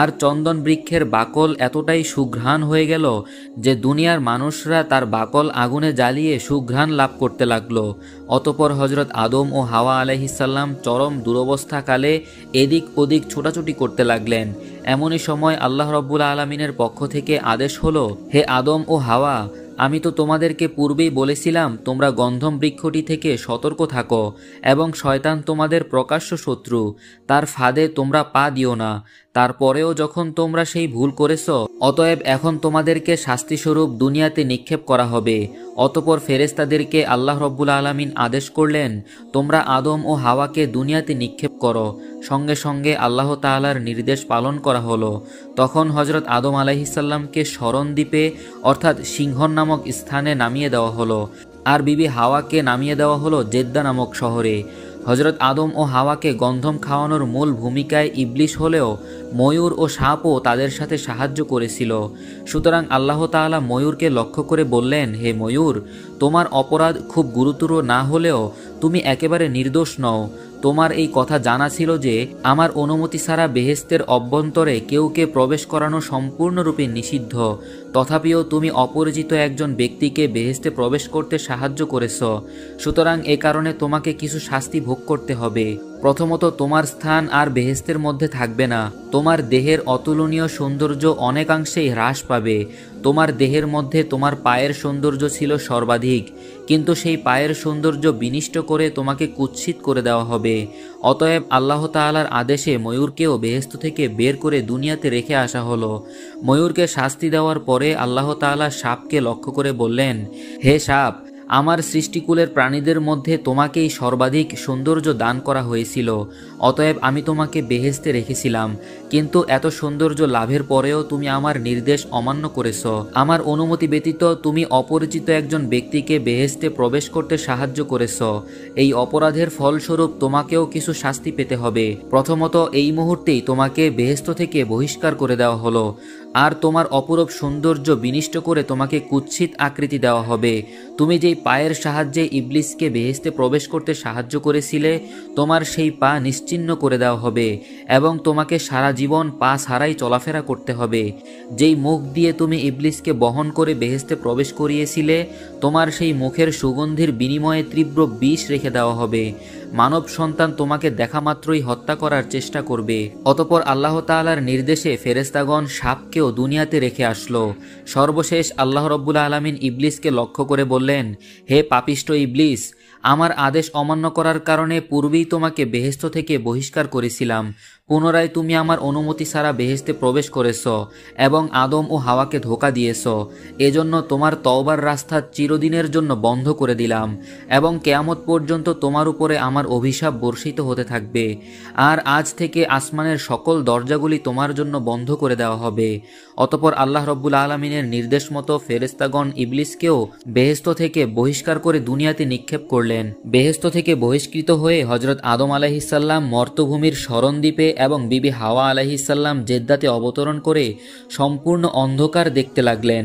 আর চন্দন বৃক্ষের বাকল এতটাই সুঘ্রাণ হয়ে গেল যে দুনিয়ার মানুষরা তার বাকল আগুনে জ্বালিয়ে সুঘ্রাণ লাভ করতে লাগলো। অতপর হজরত আদম ও হাওয়া আলাইহিসসালাম চরম দুরবস্থাকালে এদিক ওদিক ছোটাছুটি করতে লাগলেন। এমনই সময় আল্লাহ রব্বুল আলমিনের পক্ষ থেকে আদেশ হলো, হে আদম ও হাওয়া, আমি তো তোমাদেরকে পূর্বেই বলেছিলাম তোমরা গন্ধম বৃক্ষটি থেকে সতর্ক থাকো এবং শয়তান তোমাদের প্রকাশ্য শত্রু, তার ফাঁদে তোমরা পা দিও না। তারপরেও যখন তোমরা সেই ভুল করেছ, অতএব এখন তোমাদেরকে শাস্তিস্বরূপ দুনিয়াতে নিক্ষেপ করা হবে। অতপর ফেরেশতাদেরকে আল্লাহ রব্বুল আলামিন আদেশ করলেন, তোমরা আদম ও হাওয়াকে দুনিয়াতে নিক্ষেপ করো। সঙ্গে সঙ্গে আল্লাহ তাআলার নির্দেশ পালন করা হলো। তখন হজরত আদম আলাইহিসসালামকে শরণ দ্বীপে অর্থাৎ সিংহন নামক স্থানে নামিয়ে দেওয়া হলো, আর বিবি হাওয়াকে নামিয়ে দেওয়া হলো জেদ্দা নামক শহরে। হজরত আদম ও হাওয়াকে গন্ধম খাওয়ানোর মূল ভূমিকায় ইবলিস হলেও ময়ূর ও সাপও তাদের সাথে সাহায্য করেছিল। সুতরাং আল্লাহ তাআলা ময়ূরকে লক্ষ্য করে বললেন, হে ময়ূর, তোমার অপরাধ খুব গুরুতর না হলেও তুমি একেবারে নির্দোষ নও। তোমার এই কথা জানা ছিল যে আমার অনুমতি ছাড়া বেহেশতের অভ্যন্তরে কেউকে প্রবেশ করানো সম্পূর্ণরূপে নিষিদ্ধ। তথাপিও তুমি অপরিচিত একজন ব্যক্তিকে বেহেশতে প্রবেশ করতে সাহায্য করেছ। সুতরাং এ কারণে তোমাকে কিছু শাস্তি ভোগ করতে হবে। প্রথমত, তোমার স্থান আর বেহেশতের মধ্যে থাকবে না। তোমার দেহের অতুলনীয় সৌন্দর্য অনেকাংশেই হ্রাস পাবে। তোমার দেহের মধ্যে তোমার পায়ের সৌন্দর্য ছিল সর্বাধিক, কিন্তু সেই পায়ের সৌন্দর্য বিনিষ্ট করে তোমাকে কুৎসিত করে দেওয়া হবে। অতএব আল্লাহ তাআলার আদেশে ময়ূরকেও বেহেশত থেকে বের করে দুনিয়াতে রেখে আসা হলো। ময়ূরকে শাস্তি দেওয়ার পরে আল্লাহ তাআলা সাপকে লক্ষ্য করে বললেন, হে সাপ, আমার সৃষ্টিকুলের প্রাণীদের মধ্যে তোমাকেই সর্বাধিক সৌন্দর্য দান করা হয়েছিল, অতএব আমি তোমাকে বেহেশতে রেখেছিলাম। কিন্তু এত সৌন্দর্য লাভের পরেও তুমি আমার নির্দেশ অমান্য করেছ। আমার অনুমতি ব্যতীত তুমি অপরিচিত একজন ব্যক্তিকে বেহেশতে প্রবেশ করতে সাহায্য করেছ। এই অপরাধের ফলস্বরূপ তোমাকেও কিছু শাস্তি পেতে হবে। প্রথমত, এই মুহূর্তেই তোমাকে বেহেশত থেকে বহিষ্কার করে দেওয়া হলো, আর তোমার অপরূপ সৌন্দর্য বিনিষ্ট করে তোমাকে কুৎসিত আকৃতি দেওয়া হবে। তুমি যেই পায়ের সাহায্যে ইবলিসকে বেহেশতে প্রবেশ করতে সাহায্য করেছিলে, তোমার সেই পা নিশ্চিহ্ন করে দেওয়া হবে এবং তোমাকে সারা জীবন পা ছাড়াই চলাফেরা করতে হবে। যেই মুখ দিয়ে তুমি ইবলিসকে বহন করে বেহেশতে প্রবেশ করিয়েছিলে, তোমার সেই মুখের সুগন্ধির বিনিময়ে তীব্র বিষ রেখে দেওয়া হবে। মানব সন্তান তোমাকে দেখা মাত্রই হত্যা করার চেষ্টা করবে। অতপর আল্লাহ তাআলার নির্দেশে ফেরেশতাগণ সাপকেও দুনিয়াতে রেখে আসলো। সর্বশেষ আল্লাহ রব্বুল আলামিন ইবলিসকে লক্ষ্য করে বললেন, হে পাপিষ্ঠ ইবলিস, আমার আদেশ অমান্য করার কারণে পূর্বেই তোমাকে বেহেশত থেকে বহিষ্কার করেছিলাম। পুনরায় তুমি আমার অনুমতি ছাড়া বেহেশতে প্রবেশ করেছ এবং আদম ও হাওয়াকে ধোঁকা দিয়েছ। এজন্য তোমার তওবার রাস্তা চিরদিনের জন্য বন্ধ করে দিলাম এবং কেয়ামত পর্যন্ত তোমার উপরে আমার অভিশাপ বর্ষিত হতে থাকবে। আর আজ থেকে আসমানের সকল দরজাগুলি তোমার জন্য বন্ধ করে দেওয়া হবে। অতপর আল্লাহ রব্বুল আলমিনের নির্দেশ মতো ফেরেশতাগণ ইবলিসকেও বেহেশত থেকে বহিষ্কার করে দুনিয়াতে নিক্ষেপ করলেন। বেহেশত থেকে বহিষ্কৃত হয়ে হজরত আদম আলাইহিসসাল্লাম মর্তভূমির শরণদ্বীপে এবং বিবি হাওয়া আলাইহিসসাল্লাম জেদ্দাতে অবতরণ করে সম্পূর্ণ অন্ধকার দেখতে লাগলেন।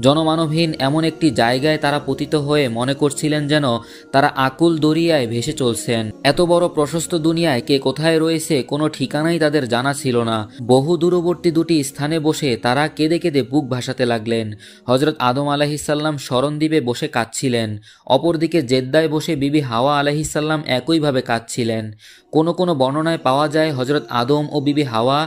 জনমানবহীন এমন একটি জায়গায় তারা পতিত হয়ে মনে করছিলেন যেন তারা আকুল দরিয়ায় ভেসে চলছেন। এত বড় প্রশস্ত দুনিয়ায় কে কোথায় রয়েছে কোনো ঠিকানাই তাদের জানা ছিল না। বহু দূরবর্তী দুটি স্থানে বসে তারা কেঁদে কেঁদে বুক ভাসাতে লাগলেন। হজরত আদম আলাইহিসসাল্লাম শরণদ্বীপে বসে কাঁদছিলেন, অপরদিকে জেদ্দায় বসে বিবি হাওয়া আলাইহিসসাল্লাম একইভাবে কাঁদছিলেন। কোনো কোনো বর্ণনায় পাওয়া যায় হজরত আদম ও বিবি হাওয়া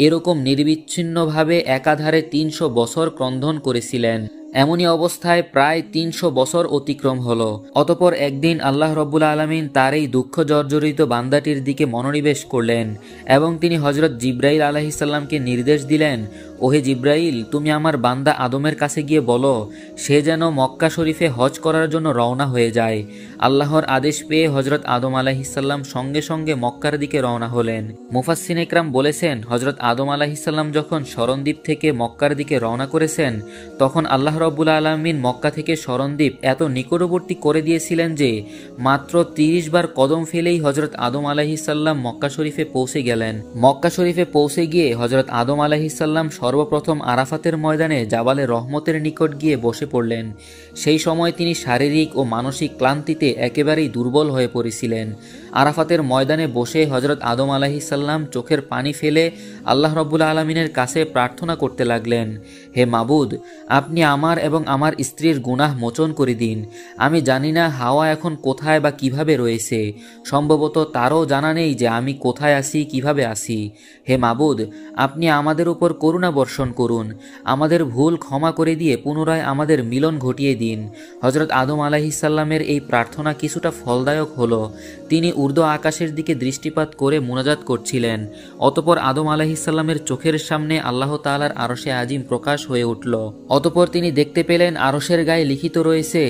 এরকম নির্বিচ্ছিন্নভাবে একাধারে ৩০০ বছর ক্রন্দন করেছিলেন। এমনই অবস্থায় প্রায় ৩০০ বছর অতিক্রম হলো। অতপর একদিন আল্লাহ রব্বুল আলমিন তার এই দুঃখ জর্জরিত বান্দাটির দিকে মনোনিবেশ করলেন এবং তিনি হজরত জিব্রাইল আলাইহিসসাল্লামকে নির্দেশ দিলেন, ওহে জিব্রাইল, তুমি আমার বান্দা আদমের কাছে গিয়ে বলো সে যেন মক্কা শরীফে হজ করার জন্য রওনা হয়ে যায়। আল্লাহর আদেশ পেয়ে হজরত আদম আলাইহিসসাল্লাম সঙ্গে সঙ্গে মক্কার দিকে রওনা হলেন। মুফাসসির ইকরাম বলেছেন, হজরত আদম আলাইহিসসাল্লাম যখন শরণদ্বীপ থেকে মক্কার দিকে রওনা করেছেন তখন আল্লাহ রব্বুল আলমিন মক্কা থেকে শরণদ্বীপ এত নিকটবর্তী করে দিয়েছিলেন যে মাত্র ৩০ বার কদম ফেলেই হজরত আদম আলাইহিসসাল্লাম মক্কা শরীফে পৌঁছে গেলেন। মক্কা শরীফে পৌঁছে গিয়ে হজরত আদম আলাইহিসসাল্লাম সর্বপ্রথম আরাফাতের ময়দানে জাবালে রহমতের নিকট গিয়ে বসে পড়লেন। সেই সময় তিনি শারীরিক ও মানসিক ক্লান্তিতে একেবারেই দুর্বল হয়ে পড়েছিলেন। আরাফাতের ময়দানে বসে হজরত আদম আলাইহিসসাল্লাম চোখের পানি ফেলে আল্লাহ রব্বুল আলমিনের কাছে প্রার্থনা করতে লাগলেন, হে মাবুদ, আপনি আমার এবং আমার স্ত্রীর গুনাহ মোচন করে দিন। আমি জানি না হাওয়া এখন কোথায় বা কিভাবে রয়েছে, সম্ভবত তারও জানা নেই যে আমি কোথায় আছি, কিভাবে আছি। হে মাবুদ, আপনি আমাদের উপর করুণা বর্ষণ করুন, আমাদের ভুল ক্ষমা করে দিয়ে পুনরায় আমাদের মিলন ঘটিয়ে দিন। হজরত আদম আলাইহিসসাল্লামের এই প্রার্থনা কিছুটা ফলদায়ক হলো। তিনি ঊর্ধ্ব আকাশের দিকে দৃষ্টিপাত করে মুনাজাত করছিলেন। অতপর আদম আলাইহিসসাল্লামের চোখের সামনে আল্লাহ তাআলার আরশে আজিম প্রকাশ হয়ে উঠল। অতপর তিনি দেখতে পেলেন আরশের গায়ে লিখিত রয়েছে,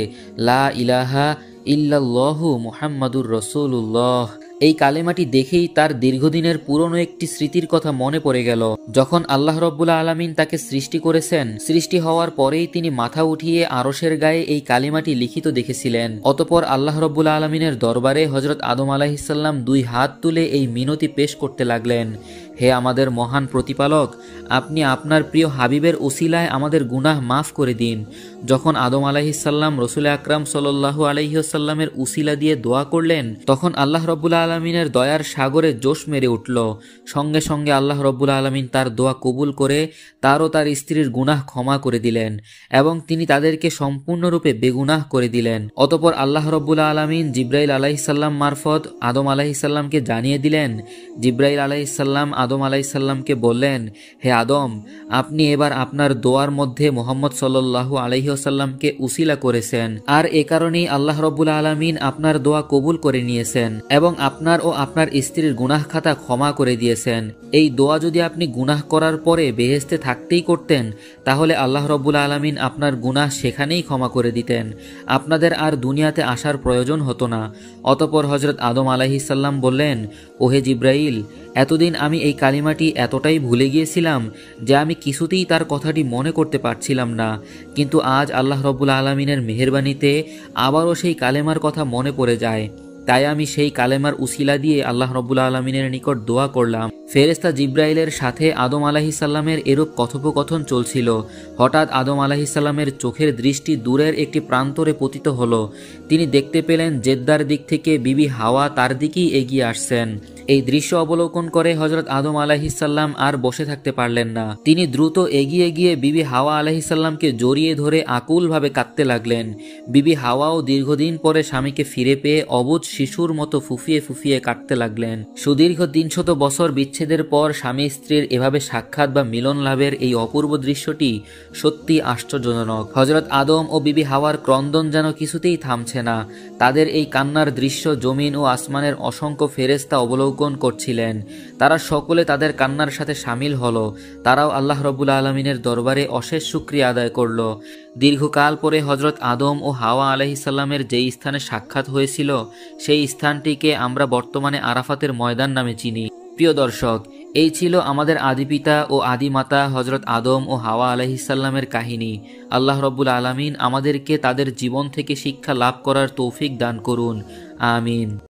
লা ইলাহা ইল্লাল্লাহু মুহাম্মাদুর রাসূলুল্লাহ। এই কালেমাটি দেখেই তার দীর্ঘদিনের পুরনো একটি স্মৃতির কথা মনে পড়ে গেল। যখন আল্লাহ রব্বুল আলমিন তাকে সৃষ্টি করেছেন, সৃষ্টি হওয়ার পরেই তিনি মাথা উঠিয়ে আরশের গায়ে এই কালিমাটি লিখিত দেখেছিলেন। অতপর আল্লাহ রব্বুল আলমিনের দরবারে হজরত আদম আলাইহিসসাল্লাম 2 হাত তুলে এই মিনতি পেশ করতে লাগলেন, হে আমাদের মহান প্রতিপালক, আপনি আপনার প্রিয় হাবিবের উসিলায় আমাদের গুনাহ মাফ করে দিন। যখন আদম আলাইহিসসাল্লাম রসুল আকরাম সাল্লাল্লাহু আলাইহি ওয়াসাল্লামের উসিলা দিয়ে দোয়া করলেন তখন আল্লাহ রব্বুল আলমিনের দয়ার সাগরে জোশ মেরে উঠল। সঙ্গে সঙ্গে আল্লাহ রব্বুল আলমিন তার দোয়া কবুল করে তার ও তার স্ত্রীর গুনাহ ক্ষমা করে দিলেন এবং তিনি তাদেরকে সম্পূর্ণরূপে বেগুনাহ করে দিলেন। অতপর আল্লাহ রব্বুল আলমিন জিব্রাইল আলাইহিসসাল্লাম মারফত আদম আলাইহিসসাল্লামকে জানিয়ে দিলেন। জিব্রাইল আলাইহিসসাল্লাম আদম আলাইহিসসাল্লামকে বললেন, হে আদম, আপনি এবার আপনার দোয়ার মধ্যে মুহাম্মদ সাল্লাল্লাহু আলাইহি ওয়াসাল্লামকে উসিলা করেছেন, আর এ কারণেই আল্লাহ রব্বুল আলমিন আপনার দোয়া কবুল করে নিয়েছেন এবং আপনার ও আপনার স্ত্রীর গুনাহ খাতা ক্ষমা করে দিয়েছেন। এই দোয়া যদি আপনি গুনাহ করার পরে বেহেশতে থাকতেই করতেন তাহলে আল্লাহ রব্বুল আলমিন আপনার গুনাহ সেখানেই ক্ষমা করে দিতেন, আপনাদের আর দুনিয়াতে আসার প্রয়োজন হতো না। অতপর হজরত আদম আলাইহিসসাল্লাম বললেন, ওহে জিব্রাইল, এতদিন আমি এই কালিমাটি এতটাই ভুলে গিয়েছিলাম যে আমি কিছুতেই তার কথাটি মনে করতে পারছিলাম না, কিন্তু আজ আল্লাহ রব্বুল আলমিনের মেহেরবানিতে আবারও সেই কালেমার কথা মনে পড়ে যায়। তাই আমি সেই কালেমার উসিলা দিয়ে আল্লাহ রব্বুল আলমিনের নিকট দোয়া করলাম। ফেরেশতা জিব্রাইলের সাথে আদম আলাইহিসসাল্লামের এরূপ কথোপকথন চলছিল। হঠাৎ আদম আলাইহিসসাল্লামের চোখের দৃষ্টি দূরের একটি প্রান্তরে পতিত হলো। তিনি দেখতে পেলেন জেদ্দার দিক থেকে বিবি হাওয়া তার দিকেই এগিয়ে আসছেন। এই দৃশ্য অবলোকন করে হজরত আদম আলাইহিসসাল্লাম আর বসে থাকতে পারলেন না। তিনি দ্রুত এগিয়ে গিয়ে বিবি হাওয়া আলাইহিসসাল্লামকে জড়িয়ে ধরে আকুলভাবে কাঁদতে লাগলেন। বিবি হাওয়াও দীর্ঘদিন পরে স্বামীকে ফিরে পেয়ে অবুঝ শিশুর মতো ফুফিয়ে ফুফিয়ে কাটতে লাগলেন। সুদীর্ঘ 300 বছর বিচ্ছেদের পর স্বামী স্ত্রীর এভাবে সাক্ষাৎ বা মিলন লাভের এই অপূর্ব দৃশ্যটি সত্যি আশ্চর্যজনক। হযরত আদম ও বিবি হাওয়ার ক্রন্দন যেন কিছুতেই থামছে না। তাদের এই কান্নার দৃশ্য জমিন ও আসমানের অসংখ্য ফেরেশতা অবলোকন করছিলেন। তারা সকলে তাদের কান্নার সাথে সামিল হলো। তারাও আল্লাহ রাব্বুল আলামিনের দরবারে অশেষ শুকরিয়া আদায় করলো। দীর্ঘকাল পরে হযরত আদম ও হাওয়া আলাইহিস সালামের যেই স্থানে সাক্ষাৎ হয়েছিল সেই স্থানটিকে আমরা বর্তমানে আরাফাতের ময়দান নামে চিনি। প্রিয় দর্শক, এই ছিল আমাদের আদিপিতা ও আদিমাতা হযরত আদম ও হাওয়া আলাইহিস সালামের কাহিনী। আল্লাহ রাব্বুল আলামিন আমাদেরকে তাদের জীবন থেকে শিক্ষা লাভ করার তৌফিক দান করুন। আমিন।